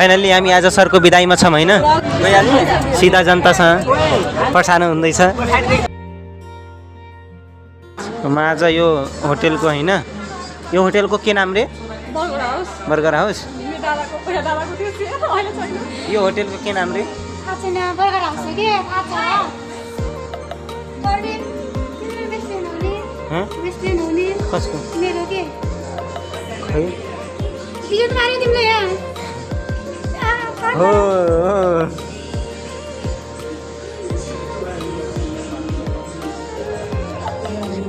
finally हामी आज सरको बिदाईमा छौँ होइन सिधा जनतासँग पर्सानु हुँदैछ म आज यो होटेलको होइन यो होटेलको के नाम रे बर्गर हाउस यो होटेलको के नाम रे कसको हो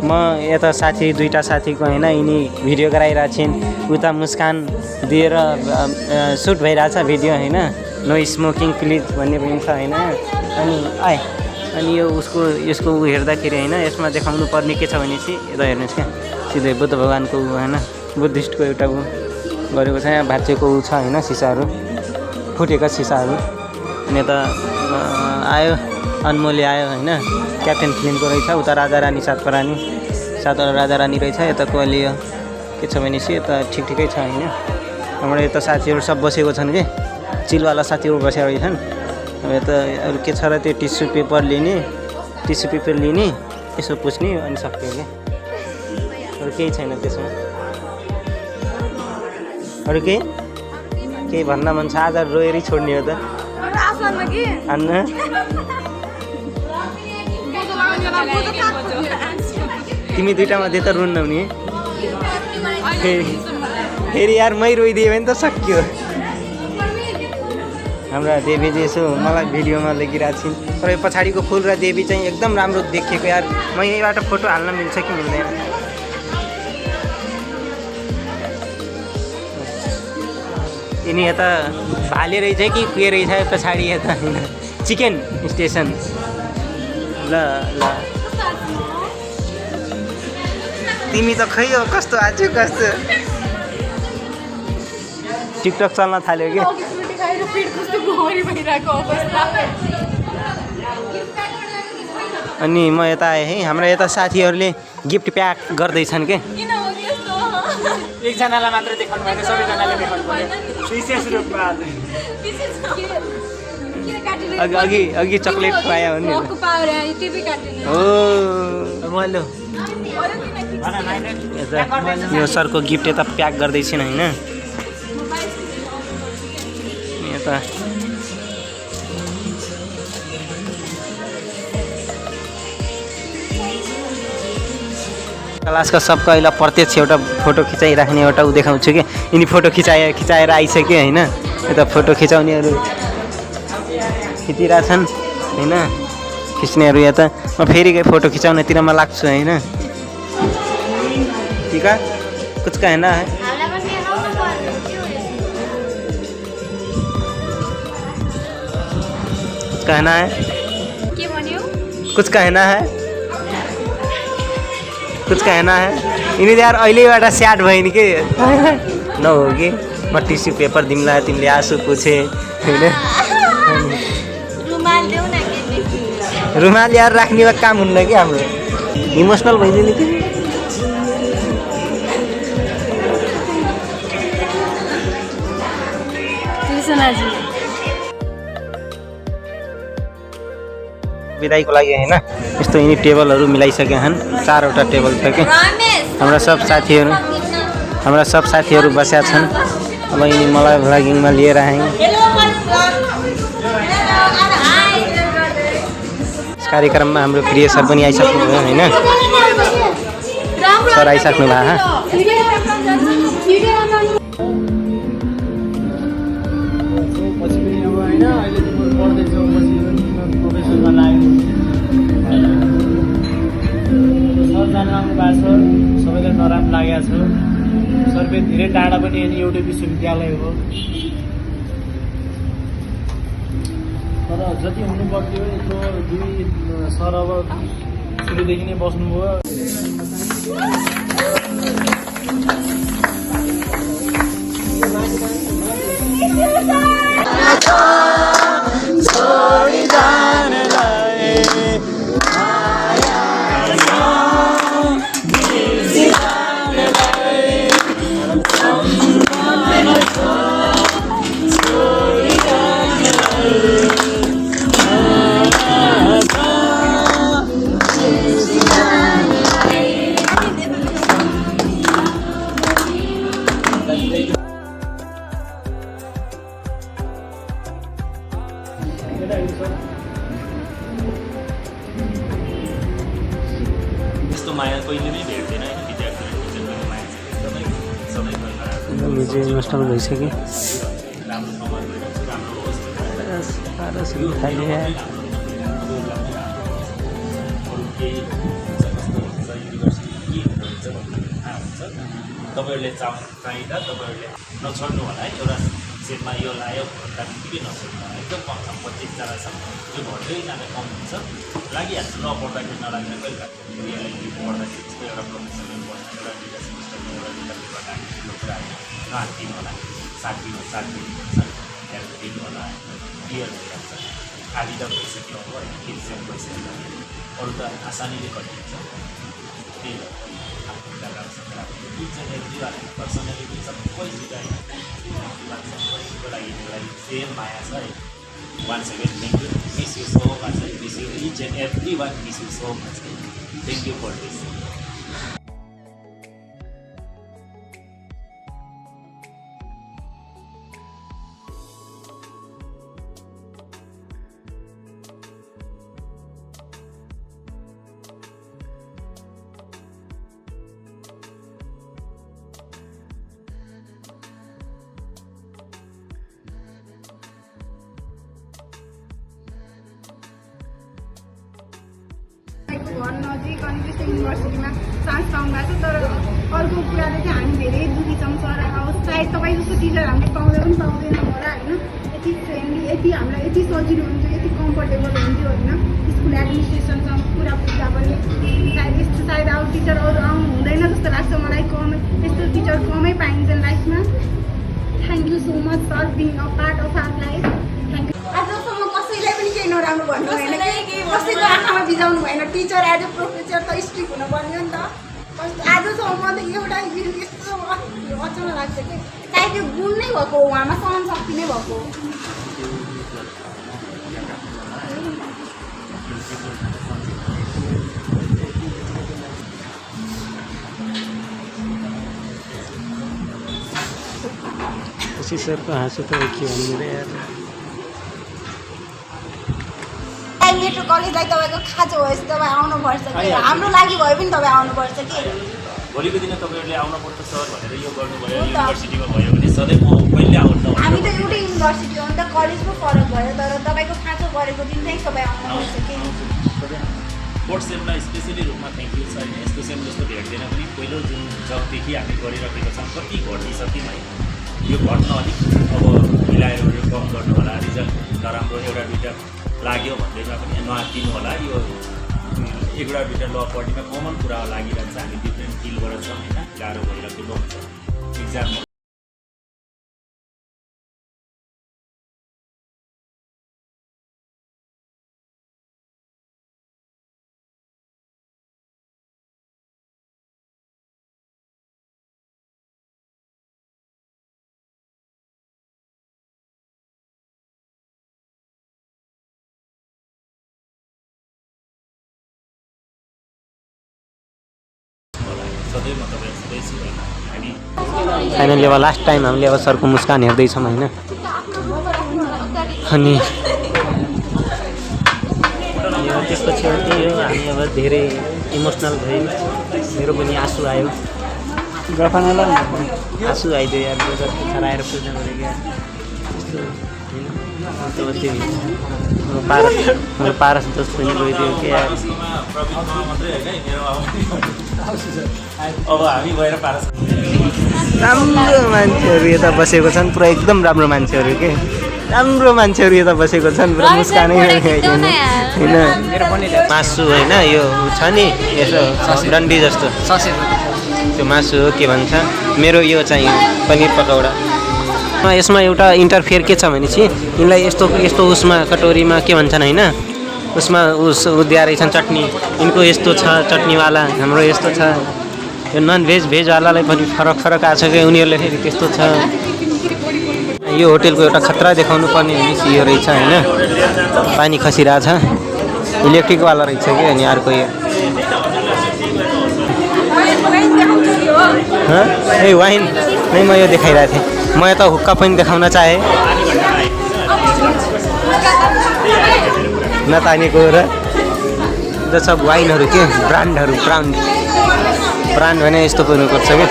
म यता साथी दुईटा साथीको होइन यिनी भिडियो गराइरहेको छिन् उता मुस्कान दिएर सुट भइरहेछ भिडियो होइन नो स्मोकिङ प्लिज भन्ने पनि छ होइन अनि अनि यो यसको हेर्दाखेरि होइन यसमा देखाउनु पर्ने के छ भने चाहिँ यता हेर्नुहोस् क्या सिधै बुद्ध भगवान्को होइन बुद्धिस्टको एउटा गरेको छ यहाँ भाँचेको छ होइन सिसाहरू फुटेका सिसाहरू अनि यता आयो अनमोलले आयो होइन क्याप्टेन फिल्मको रहेछ उता राजा रानी सातवटा राजा रानी रहेछ यता कोहली के छ भने चाहिँ यता ठिकै छ होइन हाम्रो यता साथीहरू सब बसेको छन् कि चिलवाला साथीहरू बसेका रहेछन् अब यता अरू के छ र त्यो टिस्यु पेपर लिने यसो पुछ्ने अनि सक्यो क्या अरू केही छैन त्यसमा अरू केही भन्न मन छ आज रोएरै छोड्ने हो त अन्न तिमी दुईटा मध्ये त रुन्न हुने फेरि यार मै रोइदियो भने त सक्यो हाम्रा देवीजी यसो मलाई भिडियोमा लेखिरहेको छिन् तर यो पछाडिको फुल र देवी चाहिँ एकदम राम्रो देखिएको यार म यहीँबाट फोटो हाल्न मिल्छ कि मिल्दैन यिनी यता भाले रहेछ कि के रहेछ पछाडि यता होइन चिकन स्टेसन ल तिमी त खै हो कस्तो आज कस्तो टिकटक चल्न थाल्यो कि अनि म यता आएँ है हाम्रो यता साथीहरूले गिफ्ट प्याक गर्दैछन् के एकजनालाई मात्र देखाउनु भएन सबैजनाले देखाउनु पर्यो विशेष रूपमा अघि चक्लेट खुवायो भने हो मैले यो सरको गिफ्ट यता प्याक गर्दैछन् होइन यता क्लासका सबको अहिले प्रत्यक्ष एउटा फोटो खिचाइराख्ने एउटा ऊ देखाउँछु कि यिनी फोटो खिचाएर आइसक्यो होइन यता फोटो खिचाउनेहरू खिचिरहेछन् होइन खिच्नेहरू यता म फेरि फोटो खिचाउनेतिरमा लाग्छु होइन ठीक है कुछ कहना है कहना है कुछ कहना है कुछ कहना है यिनी यार अहिलेबाट स्याड भयो नि के न हो कि म टिस्यु पेपर दिमला तिमीले आँसु पुछे होइन रुमाल यार राख्ने काम हुन्न कि हाम्रो इमोसनल भइदियो नि कि बिदाईको लागि होइन यस्तो यिनी टेबलहरू मिलाइसके छन् 4वटा टेबल छ कि हाम्रा सब साथीहरू बसेका छन् अब यिनी मलाई भ्लगिङमा लिएर आएँ कार्यक्रममा हाम्रो प्रिय सर पनि आइसक्नु भयो होइन सर आइसक्नु भयो सबैलाई नराम्रो लागेको छ सरले धेरै टाढा पनि एउटै विश्वविद्यालय हो तर जति हुनु पर्थ्यो त्यो दुई सर अब सुरुदेखि नै बस्नुभयो भिडियो इमोसनल भइसक्यो तपाईहरुले चाहिँदा तपाईहरुले नछोड्नु होला है एउटा सेटमा यो लायो भन्दा बित्तिकै नछोड्नु होला एकदम कम छ 25 जना छ यो भन्दै जाने कम हुन्छ लागिहाल्छ नपढ्दाखेरि नलाग्ने कहिले रियालिटी पढ्दाखेरि चाहिँ एउटा प्रोफेसनल बस्ने एउटा दुईटा सेमिस्टर एउटा दुईटा पेपर राख्ने नहाल्दिनु होला 60 हुन्छ त्यहाँदेखि दिनु होला क्लियर भइहाल्छ आदि त भइसक्यो अब होइन एक्जाम भइसक्यो अरू त आसानीले कटिन्छ त्यही हो पर्सनालिटी सबैसित सबैको लागि सेम माया छ है once again thank you miss you so much है miss you each and every one miss you so much है थ्याङ्क यू फर दिस घर नजिक अनि त्यस्तो युनिभर्सिटीमा चान्स पाउनु भएको छ तर अर्को कुराले चाहिँ हामी धेरै दुखी छौँ सर अब सायद तपाईँ जस्तो टिचर हामीले पाउँदै पनि पाउँदैन होला होइन यति फ्रेन्डली यति हामीलाई यति सजिलो हुन्थ्यो यति कम्फर्टेबल हुन्थ्यो होइन स्कुल एडमिनिस्ट्रेसनसँग कुरा बुझ्दा पनि सायद अब टिचर अरू आउनु हुँदैन जस्तो लाग्छ मलाई कमै यस्तो टिचर कमै पाइन्छन् लाइफमा thank you so much sir being a part of our life thank you आजसम्म कसैलाई पनि केही नराम्रो भन्नु भएन कसैको आँखामा बिजाउनु भएन टिचर एज अ प्रोफेसर त स्ट्रिक्ट हुनुपर्ने हो नि त आजसम्म त एउटा यस्तो अचम्म लाग्छ कि सायद त्यो गुण नै भएको उहाँमा सहन शक्ति नै भएको पछि सरको हाँसो त के भन्नु रे यार लेटर कलेजलाई तपाईँको खाँचो भएपछि तपाईँ आउनुपर्छ कि हाम्रो लागि भए पनि तपाईँ आउनुपर्छ कि भोलिको दिन तपाईँहरूले आउनुपर्छ सर भनेर यो गर्नुभयो युनिभर्सिटीमा भयो भने सधैँ म पहिले आउनु हामी त एउटै युनिभर्सिटी हो नि त कलेजको फरक भयो तर तपाईँको खाँचो परेको दिन चाहिँ तपाईँ आउनुपर्छ कि फोर्थ सेमलाई स्पेसली रूपमा थ्याङ्क यू छ होइन यस्तो सेम जस्तो भेट्दैन पनि पहिलो जुन जबदेखि हामी गरिरहेको छौँ कति घटिसक्यौँ है यो घट्न अलिक अब मिलाएर कम गर्नु होला रिजल्ट नराम्रो एउटा दुइटा लाग्यो भन्दैमा पनि नआत्तिनु होला यो एउटा दुइटा ल पढ्नेमा कमन कुरा लागिरहन्छ हामी डिफ्रेन्ट फिल्डबाट छौँ होइन गाह्रो भइरहेको हुन्छ इक्जाम सधैँ म तपाईँ सधैँ हामी फाइनली अब लास्ट टाइम हामीले अब सरको मुस्कान हेर्दैछौँ होइन अनि त्यसपछि त्यही हो हामी अब धेरै इमोसनल भयौँ मेरो पनि आँसु आयो आँसु आइदियो यार आएर पूजा गरेको यार त्यस्तो मेरो पारस दोस्त पनि गइदियो के यार अब हामी गएर पारस राम्रो मान्छेहरू यता बसेको छन् पुरा एकदम राम्रो मान्छेहरू के राम्रो मान्छेहरू यता बसेको छन् पुरा मुस्कानै होइन मासु होइन यो छ नि यसो डन्डी जस्तो त्यो मासु हो के भन्छ मेरो यो चाहिँ पनिर पकौडा यसमा एउटा इन्टरफेयर के छ भने चाहिँ यिनलाई यस्तो यस्तो उसमा कटोरीमा के भन्छन् होइन उसमा दिया रहेछन् चटनी यिनको यस्तो छ चटनीवाला हाम्रो यस्तो छ यो नन भेज भेजवालालाई पनि फरक फरक आएको छ कि उनीहरूले फेरि त्यस्तो छ यो होटेलको एउटा खतरा देखाउनु पर्ने भनेपछि यो रहेछ होइन पानी खसिरहेछ इलेक्ट्रिकवाला रहेछ कि अनि अर्को यो ए वाइन नै म यो देखाइरहेको थिएँ म यता हुक्का पनि देखाउन चाहेँ नतानेको र जो सब वाइनहरू के ब्रान्डहरू ब्रान्ड भने यस्तो पर्नुपर्छ क्या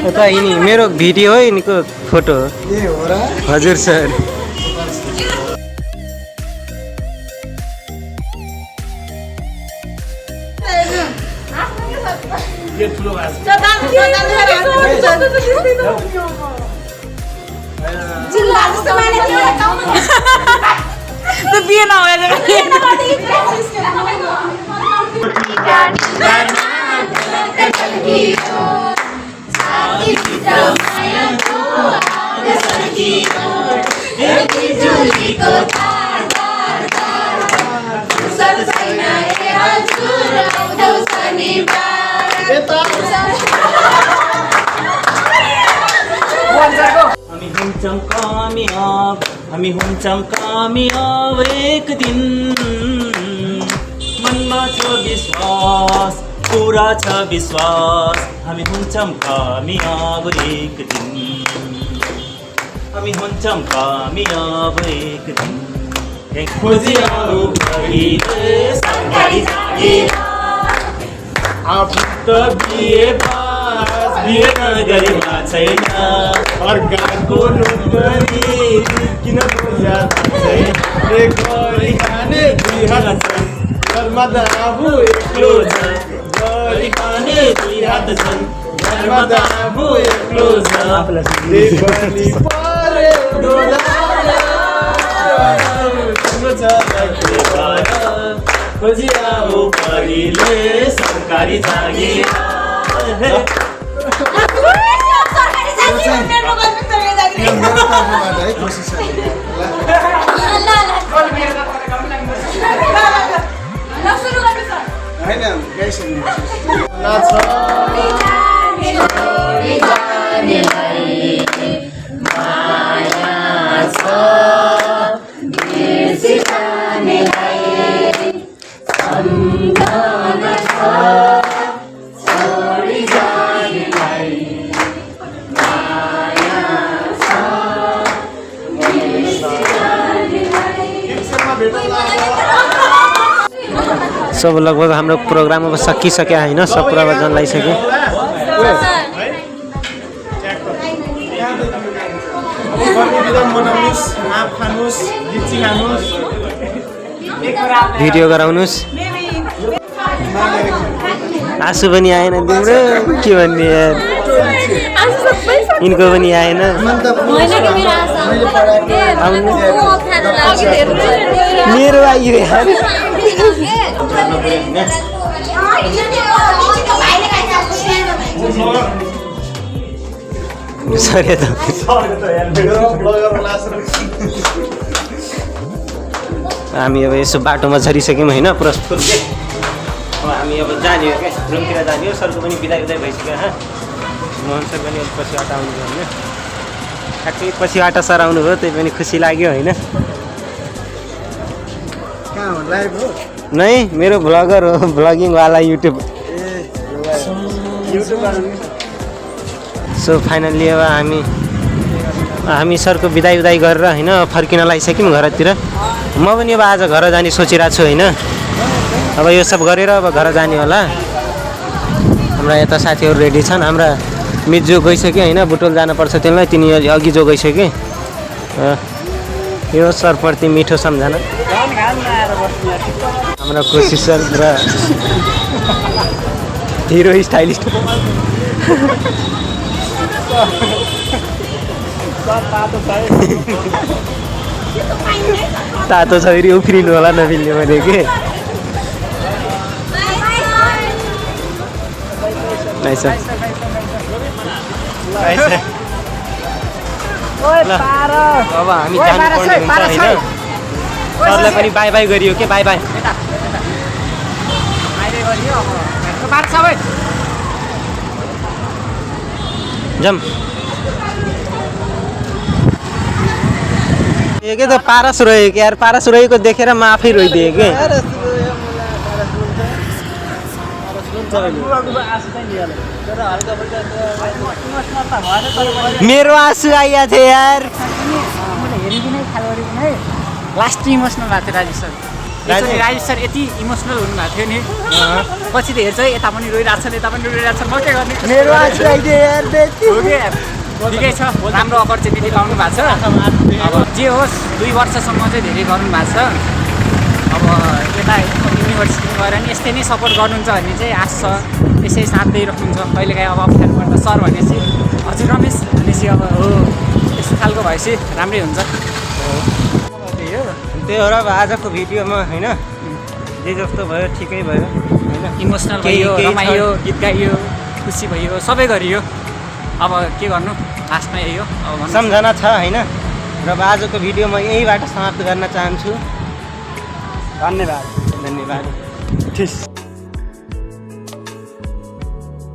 यता यिनी मेरो भिडियो हो यिनीको फोटो हो हजुर सर यो ठुलो भएको हामी हुन्छौँ कामयाब एक दिन मनमा छ विश्वास पुरा छ विश्वास हामी हुन्छौँ कामयाब एक दिन हामी हुन्छौँ कामयाब एक दिन खोजी आऊ पहिले सरकारी जागिर आफू त बिहे बिहे नगरेमा छैन अर्काको नोकरी किन बुझा छैन गरी खाने दुई हात छन् घरमा त आफू एक्लो छ गरी खाने दुई हात छन् घरमा त आफू एक्लो छ देखनी परे खोजी आऊ पहिले सरकारी जागिर सब लगभग हाम्रो प्रोग्राम अब सकिसक्यो होइन सब प्रवचन लगाइसक्यो भिडियो गराउनुहोस् आँसु पनि आएन तिम्रो के भन्ने यार यिनको पनि आएन मेरो आइयो यार सरी त हामी अब यसो बाटोमा झरिसक्यौँ होइन प्रस्तुत अब हामी अब जाने हो क्या रुमतिर जाने हो सरको पनि बिदाइ भइसक्यो मोहन सर पनि पछि आटा आउनुभयो होइन ठ्याक्कै पछि आटा सर आउनुभयो त्यही पनि खुसी लाग्यो होइन नै मेरो भ्लगर हो भ्लगिङवाला युट्युब सो फाइनल्ली अब हामी सरको बिदाइ गरेर होइन फर्किन लागिसक्यौँ घरतिर म पनि अब आज घर जाने सोचिरहेको छु होइन अब यो सब गरेर अब घर जाने होला हाम्रा यता साथीहरू रेडी छन् हाम्रा मित जो गइसक्यो होइन बुटोल जानुपर्छ त्यसलाई तिनी अघि जो गइसक्यो यो सरप्रति मिठो सम्झना हाम्रो खुसी सर र हिरो स्टाइलिस्ट तातो छ फेरि उफ्रिनु होला नमिल्ने भने के अब हामी जानुपर्ने हुन्छ होइन सरलाई पनि बाई बाई गरियो के बाई बाई जाम के त पारस रोएको यार पारस रोएको देखेर म आफै रोइदिएँ कि मेरो आँसु आइया थियो यार लास्ट इमोसनल भएको थियो राजेश सर एकचोटि राजेश सर यति इमोसनल हुनुभएको थियो नि पछि त हेर्छ है यता पनि रोइरहेछन् यता पनि रोइरहेछन् म के गर्ने मेरो आँसु आइदियो यार हो कि ठिकै छ राम्रो अपर्च्युनिटी पाउनु भएको छ अब जे होस् 2 वर्षसम्म चाहिँ धेरै गर्नु भएको छ अब यता युनिभर्सिटीमा गएर नि यस्तै नै सपोर्ट गर्नुहुन्छ भन्ने चाहिँ आश छ यसै साथ दिइराख्नुहुन्छ कहिलेकाहीँ अब अप्ठ्यारो पर्दा सर भनेपछि हजुर रमेश भनेपछि अब हो यस्तो खालको भएपछि राम्रै हुन्छ त्यही हो र अब आजको भिडियोमा होइन जे जस्तो भयो ठिकै भयो होइन इमोसनल भयो रमाइयो गीत गाइयो खुसी भयो सबै गरियो अब के गर्नु लास्टमा यही हो अब भन्नु सम्झना छ होइन र अब आजको भिडियो म यहीबाट समाप्त गर्न चाहन्छु धन्यवाद धन्यवाद